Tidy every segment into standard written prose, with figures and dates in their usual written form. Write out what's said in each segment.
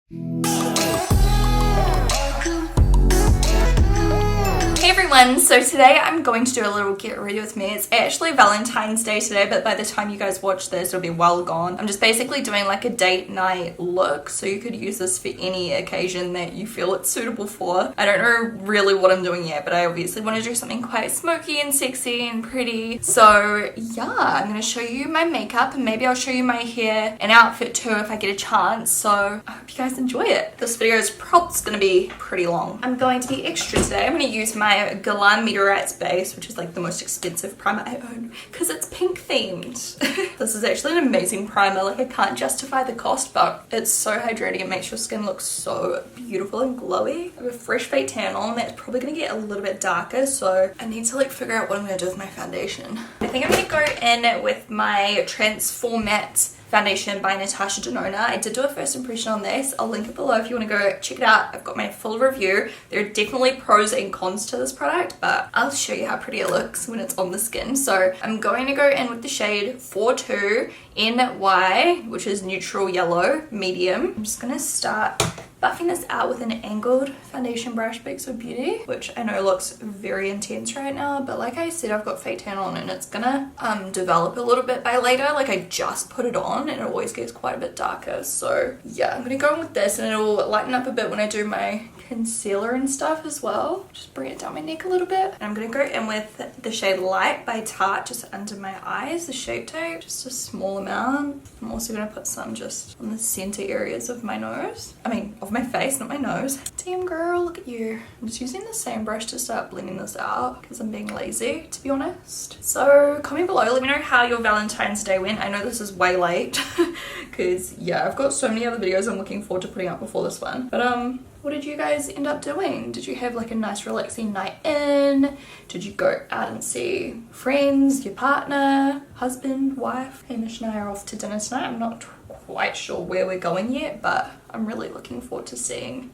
Hey everyone, so today I'm going to do a little get ready with me. It's actually Valentine's Day today, but by the time you guys watch this, it'll be well gone. I'm just basically doing like a date night look, so you could use this for any occasion that you feel it's suitable for. I don't know really what I'm doing yet, but I obviously want to do something quite smoky and sexy and pretty. So yeah, I'm going to show you my makeup and maybe I'll show you my hair and outfit too if I get a chance. So I hope you guys enjoy it. This video is probably going to be pretty long. I'm going to be extra today. I'm going to use my Glam Meteorites base, which is like the most expensive primer I own because it's pink themed. This is actually an amazing primer. Like, I can't justify the cost, but it's so hydrating. It makes your skin look so beautiful and glowy. I have a fresh fake tan on that's probably gonna get a little bit darker, so I need to like figure out what I'm gonna do with my foundation. I think I'm gonna go in with my Transform Matte foundation by Natasha Denona. I did do a first impression on this. I'll link it below if you want to go check it out. I've got my full review. There are definitely pros and cons to this product, but I'll show you how pretty it looks when it's on the skin. So I'm going to go in with the shade 42 NY, which is neutral yellow, medium. I'm just going to start buffing this out with an angled foundation brush by Eyebrow Beauty, which I know looks very intense right now, but like I said, I've got fake tan on and it's gonna develop a little bit by later. Like, I just put it on and it always gets quite a bit darker. So yeah, I'm gonna go in with this and it'll lighten up a bit when I do my concealer and stuff as well. Just bring it down my neck a little bit. And I'm gonna go in with the shade Light by Tarte just under my eyes, the Shape Tape, just a small amount. I'm also gonna put some just on the center areas of my nose. I mean, of my face, not my nose. Damn girl, look at you. I'm just using the same brush to start blending this out because I'm being lazy, to be honest. So comment below, let me know how your Valentine's Day went. I know this is way late because yeah, I've got so many other videos I'm looking forward to putting up before this one. But what did you guys end up doing? Did you have like a nice relaxing night in? Did you go out and see friends, your partner, husband, wife? Hamish and I are off to dinner tonight. I'm not quite sure where we're going yet, but I'm really looking forward to seeing,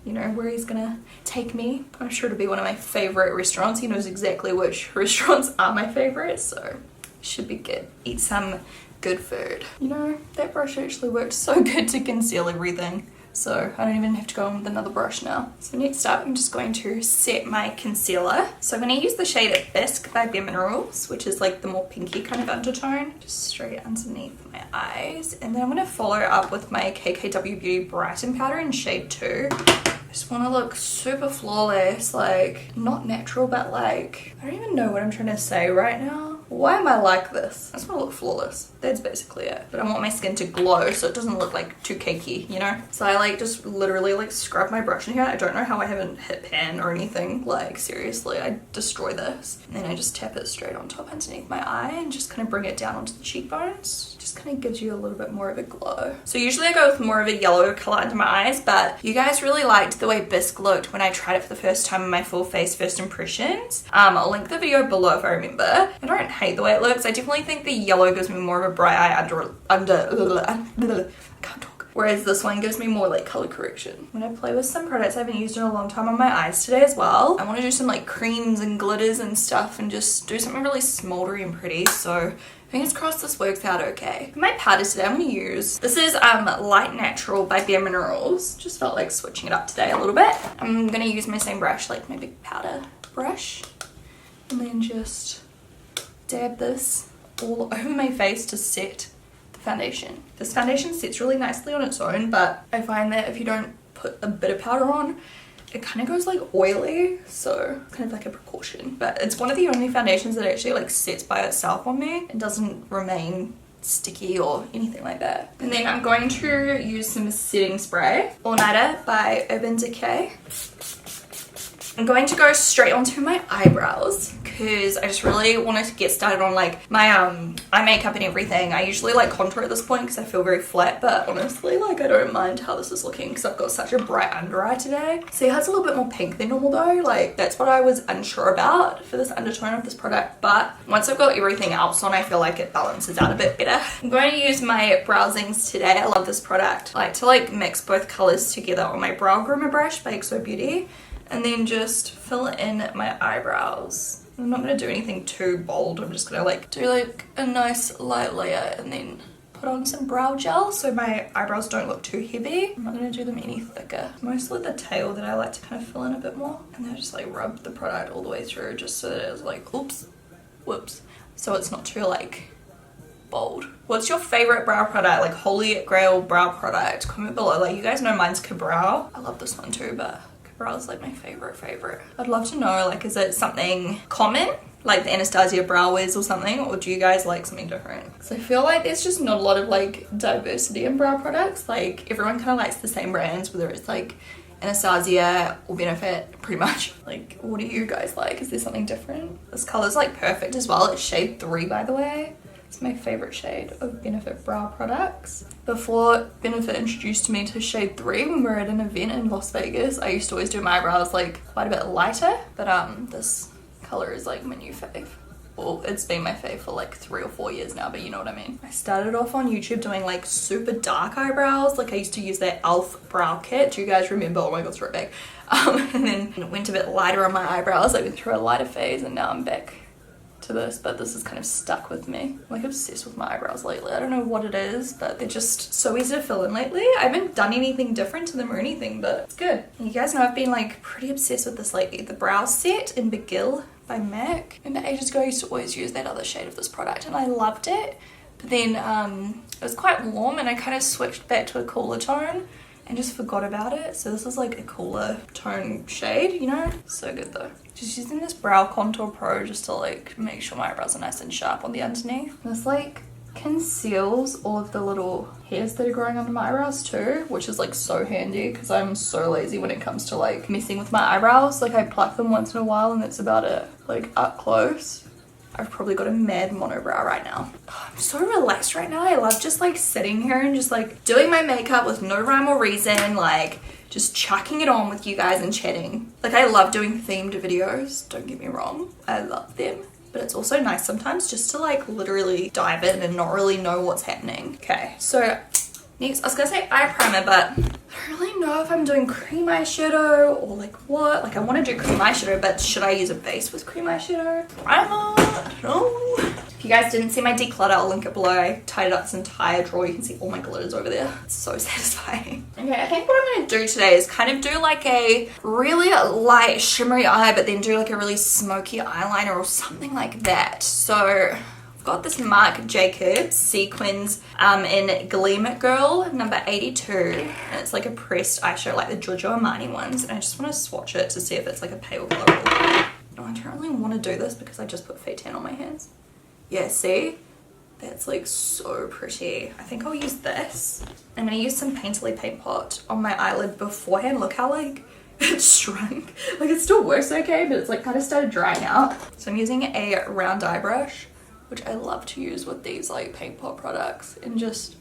you know, where he's gonna take me. I'm sure it'll be one of my favorite restaurants. He knows exactly which restaurants are my favorites, so should be good. Eat some good food. You know, that brush actually worked so good to conceal everything, so I don't even have to go in with another brush now. So next up, I'm just going to set my concealer. So I'm going to use the shade Bisque by Bare Minerals, which is like the more pinky kind of undertone, just straight underneath my eyes. And then I'm going to follow up with my KKW Beauty Brighten Powder in shade 2. I just want to look super flawless, like not natural, but like, I don't even know what I'm trying to say right now. Why am I like this? I just want to look flawless. That's basically it. But I want my skin to glow so it doesn't look like too cakey, you know? So I like just literally like scrub my brush in here. I don't know how I haven't hit pan or anything. Like, seriously, I destroy this. And then I just tap it straight on top underneath my eye and just kind of bring it down onto the cheekbones. Just kind of gives you a little bit more of a glow. So usually I go with more of a yellow color under my eyes, but you guys really liked the way Bisque looked when I tried it for the first time in my full face first impressions. I'll link the video below if I remember. I don't hate the way it looks. I definitely think the yellow gives me more of a bright eye I can't talk. Whereas this one gives me more like color correction. I'm gonna play with some products I haven't used in a long time on my eyes today as well. I want to do some like creams and glitters and stuff and just do something really smoldery and pretty. So fingers crossed this works out okay. For my powder today, I'm going to use, this is Light Natural by Bare Minerals. Just felt like switching it up today a little bit. I'm going to use my same brush, like my big powder brush. And then just dab this all over my face to set the foundation. This foundation sets really nicely on its own, but I find that if you don't put a bit of powder on, it kind of goes like oily, so it's kind of like a precaution. But it's one of the only foundations that actually like sets by itself on me and doesn't remain sticky or anything like that. And then I'm going to use some setting spray, All Nighter by Urban Decay. I'm going to go straight onto my eyebrows because I just really wanted to get started on like my eye makeup and everything. I usually like contour at this point because I feel very flat, but honestly like I don't mind how this is looking because I've got such a bright under eye today. See how it's a little bit more pink than normal though? Like that's what I was unsure about for this undertone of this product, but once I've got everything else on, I feel like it balances out a bit better. I'm going to use my browsings today. I love this product. I like to like mix both colors together on my brow groomer brush by Eyebrow Beauty and then just fill in my eyebrows. I'm not going to do anything too bold. I'm just going to like do like a nice light layer and then put on some brow gel so my eyebrows don't look too heavy. I'm not going to do them any thicker. Mostly the tail that I like to kind of fill in a bit more. And then I just like rub the product all the way through just so that it's like, oops, whoops. So it's not too like bold. What's your favorite brow product? Like holy grail brow product? Comment below. Like you guys know mine's Eyebrow. I love this one too, but Eyebrow is like my favorite. I'd love to know, like, is it something common like the Anastasia brow wiz or something, or do you guys like something different? Because I feel like there's just not a lot of like diversity in brow products. Like everyone kind of likes the same brands, whether it's like Anastasia or Benefit, pretty much. Like what do you guys like? Is there something different? This color's like perfect as well. It's shade 3 by the way. It's my favorite shade of Benefit brow products. Before Benefit introduced me to shade 3 when we were at an event in Las Vegas, I used to always do my eyebrows like quite a bit lighter, but this color is like my new fave. Well, it's been my fave for like 3 or 4 years now, but you know what I mean. I started off on YouTube doing like super dark eyebrows. Like I used to use that e.l.f. brow kit. Do you guys remember? Oh my god, throw it back. And then it went a bit lighter on my eyebrows. I went through a lighter phase and now I'm back to this, but this is kind of stuck with me. I'm like obsessed with my eyebrows lately. I don't know what it is, but they're just so easy to fill in lately. I haven't done anything different to them or anything, but it's good. And you guys know I've been like pretty obsessed with this lately. The brow set in Begill by MAC. Remember ages ago I used to always use that other shade of this product and I loved it, but then it was quite warm and I kind of switched back to a cooler tone and just forgot about it. So this is like a cooler tone shade, you know? So good though. Just using this Brow Contour Pro just to like make sure my eyebrows are nice and sharp on the underneath. This like conceals all of the little hairs that are growing under my eyebrows too, which is like so handy because I'm so lazy when it comes to like messing with my eyebrows. Like I pluck them once in a while and that's about it. Like up close, I've probably got a mad monobrow right now. Oh, I'm so relaxed right now. I love just like sitting here and just like doing my makeup with no rhyme or reason, like just chucking it on with you guys and chatting. Like I love doing themed videos, don't get me wrong, I love them. But it's also nice sometimes just to like literally dive in and not really know what's happening. Okay, so next I was gonna say eye primer, but I don't really know if I'm doing cream eyeshadow or like what. Like I want to do cream eyeshadow, but should I use a base with cream eyeshadow? Primer, I don't know. If you guys didn't see my declutter, I'll link it below. I tied up this entire drawer. You can see all my glitters over there. It's so satisfying. Okay, I think what I'm going to do today is kind of do like a really light shimmery eye, but then do like a really smoky eyeliner or something like that. So I've got this Marc Jacobs sequins in Glam Girl number 82. And it's like a pressed eyeshadow like the Giorgio Armani ones. And I just want to swatch it to see if it's like a pale color. No, I don't really want to do this because I just put fake tan on my hands. Yeah, see? That's like so pretty. I think I'll use this. I'm going to use some Painterly Paint Pot on my eyelid beforehand. Look how like it shrunk. Like it still works okay, but it's like kind of started drying out. So I'm using a round eye brush, which I love to use with these like Paint Pot products, and just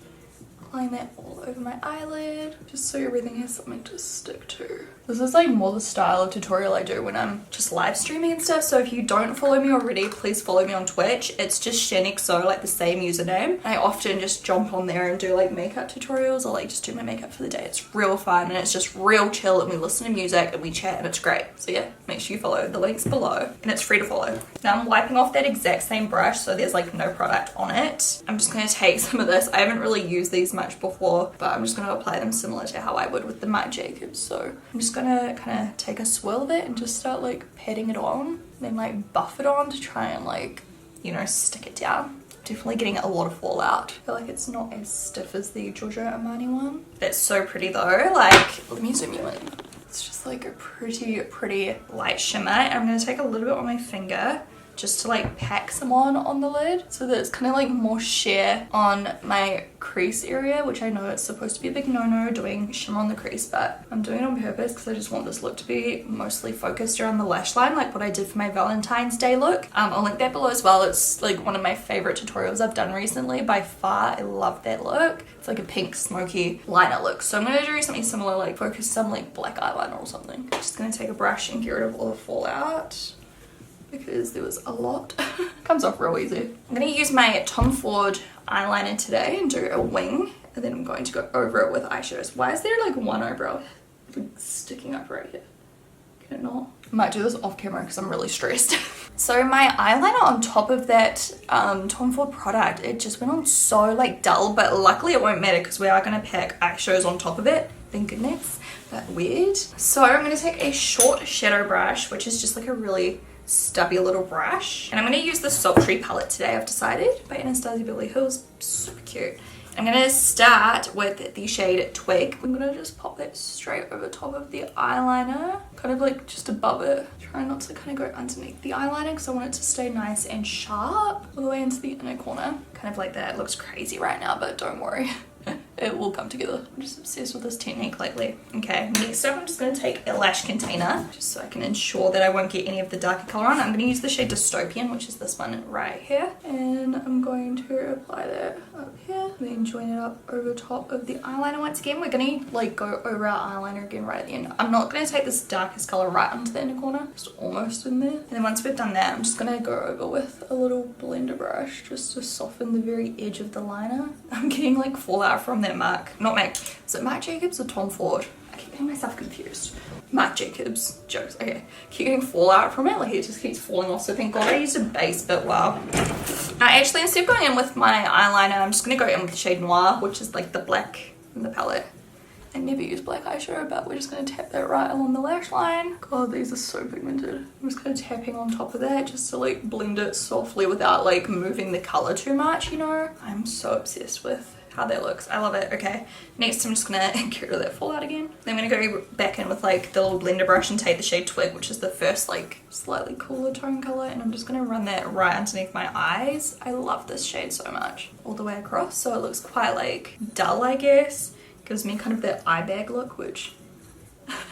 applying that all over my eyelid just so everything has something to stick to. This is like more the style of tutorial I do when I'm just live streaming and stuff. So if you don't follow me already, please follow me on Twitch. It's just Shaaanxo, like the same username. I often just jump on there and do like makeup tutorials or like just do my makeup for the day. It's real fun and it's just real chill, and we listen to music and we chat and it's great. So yeah, make sure you follow. The link's below and it's free to follow. Now I'm wiping off that exact same brush so there's like no product on it. I'm just going to take some of this. I haven't really used these much before, but I'm just going to apply them similar to how I would with the Marc Jacobs. So I'm just gonna kind of take a swirl of it and just start like patting it on, then like buff it on to try and like, you know, stick it down. Definitely getting a lot of fallout. I feel like it's not as stiff as the Giorgio Armani one. That's so pretty though. Like, let me zoom you in. It's just like a pretty light shimmer. And I'm gonna take a little bit on my finger just to like pack some on the lid so that it's kind of like more sheer on my crease area, which I know it's supposed to be a big no-no doing shimmer on the crease, but I'm doing it on purpose because I just want this look to be mostly focused around the lash line, like what I did for my Valentine's Day look. I'll link that below as well. It's like one of my favorite tutorials I've done recently by far. I love that look. It's like a pink smoky liner look. So I'm gonna do something similar, like focus some like black eyeliner or something. Just gonna take a brush and get rid of all the fallout, because there was a lot. Comes off real easy. I'm going to use my Tom Ford eyeliner today and do a wing, and then I'm going to go over it with eyeshadows. Why is there like one eyebrow sticking up right here? Can it not? I might do this off camera because I'm really stressed. So my eyeliner on top of that Tom Ford product, it just went on so like dull, but luckily it won't matter because we are going to pack eyeshadows on top of it. Thank goodness. But weird. So I'm going to take a short shadow brush, which is just like a really stubby little brush. And I'm going to use the Sultry palette today, I've decided, by Anastasia Beverly Hills. Super cute. I'm going to start with the shade Twig. I'm going to just pop that straight over top of the eyeliner, kind of like just above it. Try not to kind of go underneath the eyeliner because I want it to stay nice and sharp all the way into the inner corner. Kind of like that. It looks crazy right now, but don't worry. It will come together. I'm just obsessed with this technique lately. Okay, next up I'm just going to take a lash container just so I can ensure that I won't get any of the darker colour on. I'm going to use the shade Dystopian, which is this one right here. And I'm going to apply that up here. Then join it up over top of the eyeliner once again. We're going to like go over our eyeliner again right at the end. I'm not going to take this darkest colour right onto the inner corner. Just almost in there. And then once we've done that, I'm just going to go over with a little blender brush just to soften the very edge of the liner. I'm getting like fallout from that is it Marc Jacobs or Tom Ford? I keep getting myself confused. Marc Jacobs, jokes, okay. Keep getting fallout from it, like it just keeps falling off, so thank God I used a base, but wow. Now actually, instead of going in with my eyeliner, I'm just going to go in with the shade Noir, which is like the black in the palette. I never use black eyeshadow, but we're just going to tap that right along the lash line. God, these are so pigmented. I'm just kind of tapping on top of that just to like blend it softly without like moving the colour too much, you know? I'm so obsessed with how that looks. I love it. Okay, next I'm just gonna get rid of that fallout again. Then I'm gonna go back in with like the little blender brush and take the shade Twig, which is the first like slightly cooler tone color, and I'm just gonna run that right underneath my eyes. I love this shade so much, all the way across, so it looks quite like dull, I guess. Gives me kind of that eye bag look, which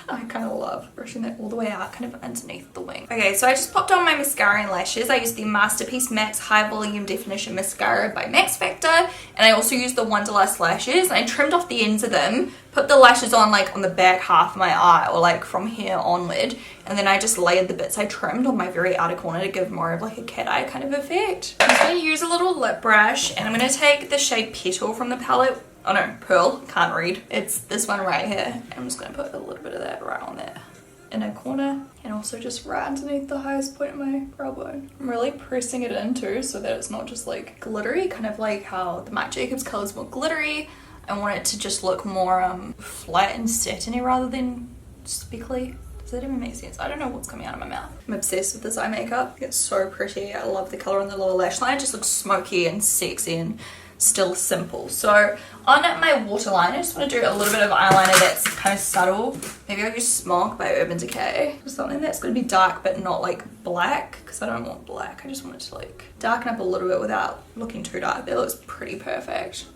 I kind of love. Brushing that all the way out, kind of underneath the wing. Okay, so I just popped on my mascara and lashes. I used the Masterpiece Max High Volume Definition Mascara by Max Factor, and I also used the Wonderlust lashes, and I trimmed off the ends of them, put the lashes on like on the back half of my eye, or like from here onward, and then I just layered the bits I trimmed on my very outer corner to give more of like a cat eye kind of effect. I'm just going to use a little lip brush, and I'm going to take the shade Petal from the palette. Oh no, Pearl, can't read. It's this one right here. I'm just gonna put a little bit of that right on that inner corner, and also just right underneath the highest point of my brow bone. I'm really pressing it in too so that it's not just like glittery, kind of like how the Marc Jacobs color is more glittery. I want it to just look more flat and satiny rather than speckly. Does that even make sense? I don't know what's coming out of my mouth. I'm obsessed with this eye makeup. It's so pretty. I love the color on the lower lash line. It just looks smoky and sexy and still simple. So on my waterline, I just want to do a little bit of eyeliner that's kind of subtle. Maybe I'll use Smog by Urban Decay. Something that's going to be dark but not like black, because I don't want black. I just want it to like darken up a little bit without looking too dark. That looks pretty perfect.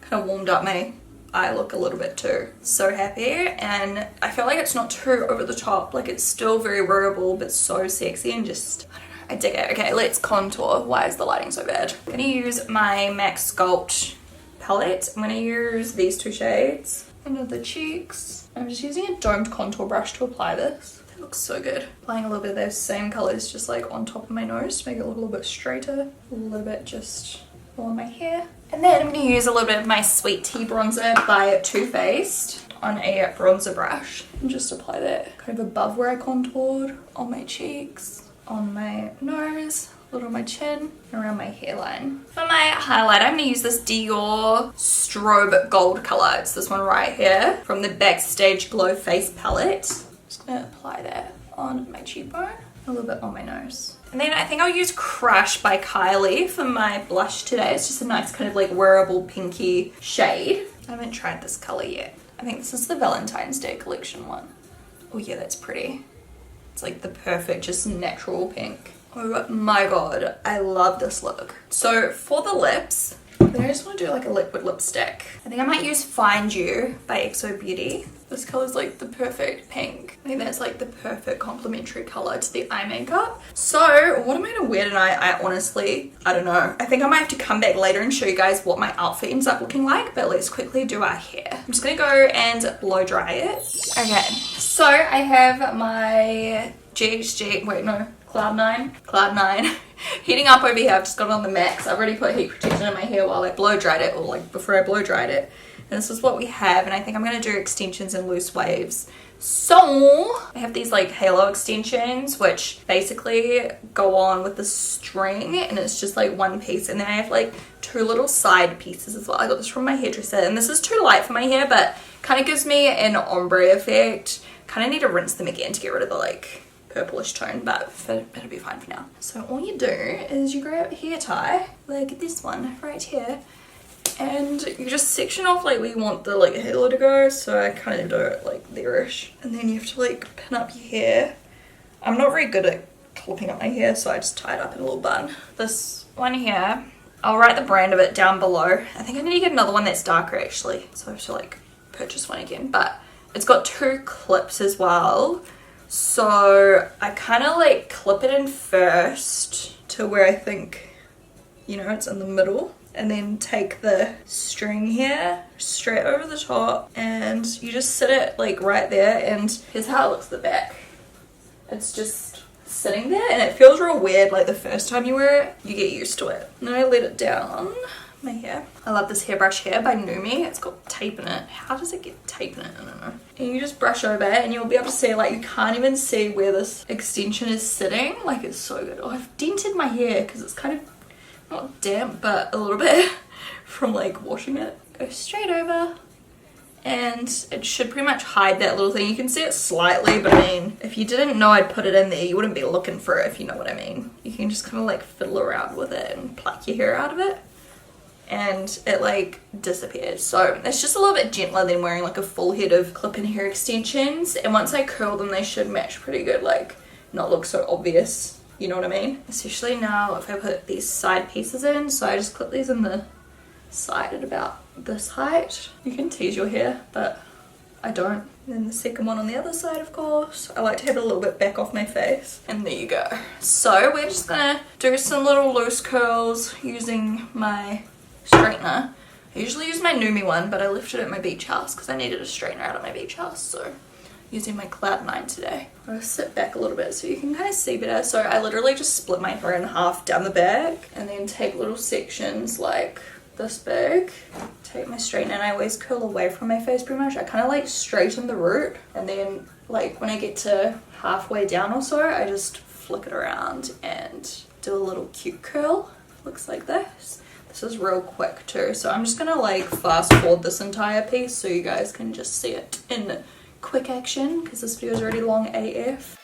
Kind of warmed up my eye look a little bit too. So happy, and I feel like it's not too over the top. Like it's still very wearable but so sexy, and just I don't know, I dig it. Okay, let's contour. Why is the lighting so bad? I'm gonna use my MAC Sculpt palette. I'm gonna use these two shades under the cheeks. I'm just using a domed contour brush to apply this. That looks so good. Applying a little bit of those same colors just like on top of my nose to make it look a little bit straighter. A little bit just on my hair. And then I'm gonna use a little bit of my Sweet Tea bronzer by Too Faced on a bronzer brush and just apply that kind of above where I contoured, on my cheeks, on my nose, a little on my chin, and around my hairline. For my highlight, I'm going to use this Dior Strobe Gold color. It's this one right here from the Backstage Glow Face palette. Just going to apply that on my cheekbone, a little bit on my nose. And then I think I'll use Crush by Kylie for my blush today. It's just a nice kind of like wearable pinky shade. I haven't tried this color yet. I think this is the Valentine's Day collection one. Oh yeah, that's pretty. It's like the perfect, just natural pink. Oh my god, I love this look. So for the lips, then I just want to do like a liquid lipstick. I think I might use Find You by XO Beauty. This color is like the perfect pink. I think that's like the perfect complementary color to the eye makeup. So what am I gonna wear tonight? I honestly, I don't know. I think I might have to come back later and show you guys what my outfit ends up looking like, but let's quickly do our hair. I'm just gonna go and blow dry it. Okay, so I have my Cloud9 heating up over here. I've just got it on the max. I've already put heat protection in my hair while I blow dried it, or like before I blow dried it. And this is what we have, and I think I'm going to do extensions and loose waves. So I have these like halo extensions which basically go on with the string, and it's just like one piece, and then I have like two little side pieces as well. I got this from my hairdresser, and this is too light for my hair, but kind of gives me an ombre effect. Kind of need to rinse them again to get rid of the like purplish tone, but it'll be fine for now. So all you do is you grab a hair tie like this one right here, and you just section off like where you want the like halo to go. So I kind of do it like there-ish, and then you have to like pin up your hair. I'm not very good at clipping up my hair, so I just tie it up in a little bun. This one here, I'll write the brand of it down below. I think I need to get another one that's darker actually, so I have to like purchase one again, but it's got two clips as well. So I kind of like clip it in first to where I think, you know, it's in the middle, and then take the string here straight over the top, and you just sit it like right there, and here's how it looks at the back. It's just sitting there, and it feels real weird like the first time you wear it. You get used to it. And then I let it down my hair. I love this hairbrush here by Numi. It's got tape in it. How does it get tape in it? I don't know. And you just brush over it, and you'll be able to see, like, you can't even see where this extension is sitting. Like, it's so good. Oh, I've dented my hair because it's kind of not damp, but a little bit from like washing it. Go straight over, and it should pretty much hide that little thing. You can see it slightly, but I mean, if you didn't know I'd put it in there, you wouldn't be looking for it, if you know what I mean. You can just kind of like fiddle around with it and pluck your hair out of it, and it like disappears. So it's just a little bit gentler than wearing like a full head of clip-in hair extensions. And once I curl them, they should match pretty good, like not look so obvious, you know what I mean? Especially now if I put these side pieces in. So I just clip these in the side at about this height. You can tease your hair, but I don't. And then the second one on the other side, of course. I like to have it a little bit back off my face. And there you go. So we're just gonna do some little loose curls using my straightener. I usually use my Numi one, but I left it at my beach house because I needed a straightener out at my beach house. So using my Cloud9 today. I'm gonna sit back a little bit so you can kind of see better. So I literally just split my hair in half down the back, and then take little sections like this big. Take my straightener, and I always curl away from my face pretty much. I kind of like straighten the root, and then like when I get to halfway down or so, I just flick it around and do a little cute curl. Looks like this. This is real quick too, so I'm just gonna like fast forward this entire piece so you guys can just see it in quick action, because this video is already long AF.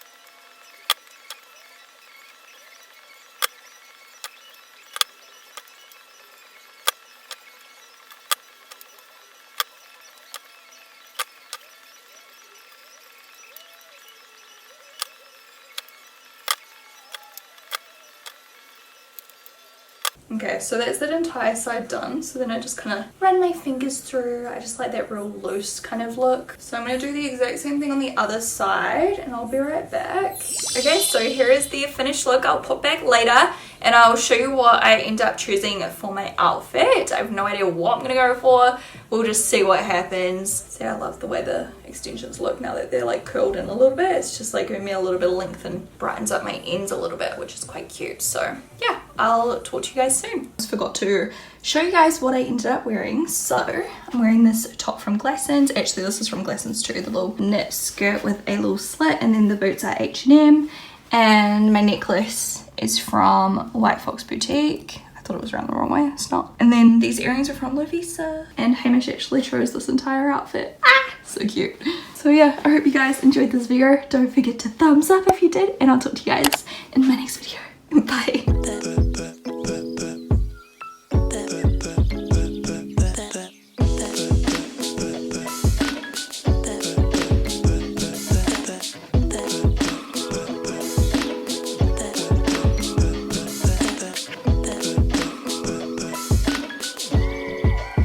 Okay, so that's that entire side done. So then I just kind of run my fingers through. I just like that real loose kind of look. So I'm going to do the exact same thing on the other side, and I'll be right back. Okay, so here is the finished look. I'll pop back later and I'll show you what I end up choosing for my outfit. I have no idea what I'm going to go for. We'll just see what happens. See, I love the way the extensions look now that they're like curled in a little bit. It's just like giving me a little bit of length and brightens up my ends a little bit, which is quite cute. So yeah, I'll talk to you guys soon. Just forgot to show you guys what I ended up wearing. So I'm wearing this top from Glassons. Actually, this is from Glassons too. The little knit skirt with a little slit, and then the boots are H&M, and my necklace is from White Fox Boutique. I thought it was around the wrong way, it's not. And then these earrings are from Lovisa, and Hamish actually chose this entire outfit. Ah, so cute. So yeah, I hope you guys enjoyed this video. Don't forget to thumbs up if you did, and I'll talk to you guys in my next video. Bye.